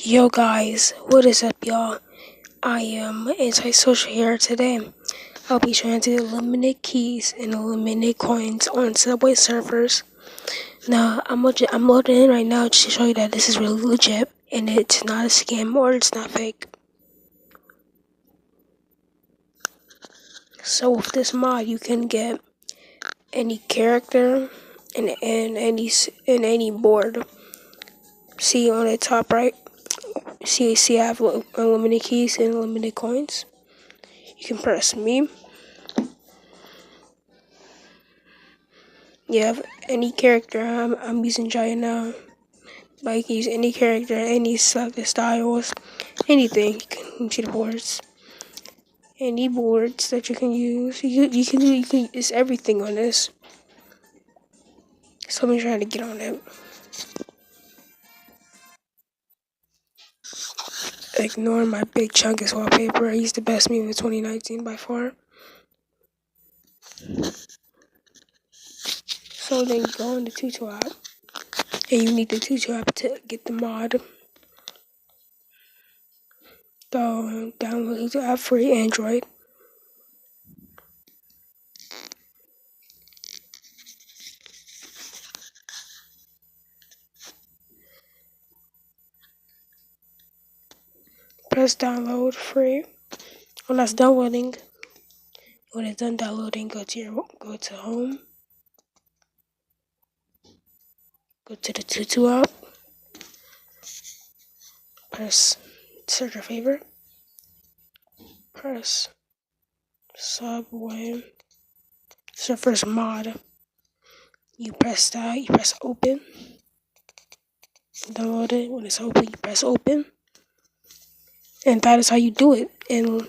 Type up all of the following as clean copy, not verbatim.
Yo guys, what is up y'all? I am Antisocial here today. I'll be trying to eliminate keys and eliminate coins on Subway servers. Now, I'm loading in right now just to show you that this is really legit and it's not a scam or it's not fake. So with this mod, you can get any character and any board. See on the top right? See, I have unlimited keys and unlimited coins. You can press me. You have any character. I'm using Jaya now. But you can use any character, any selected styles, anything. You can see the boards. Any boards that you can use. You can use everything on this. So I'm trying to get on it. Ignore my big chunkus wallpaper. He's the best meme of 2019 by far. So then you go in the Tutu app. And you need the Tutu app to get the mod. Go download the Tutu app for Android. Press download free. When that's downloading, when it's done downloading, go to home. Go to the Tutu app. Press search your favorite. Press Subway Surfers mod. You press that. You press open. Download it. When it's open, you press open. And that is how you do it. And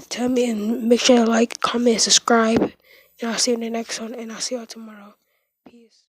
tell me and make sure to like, comment, and subscribe. And I'll see you in the next one. And I'll see y'all tomorrow.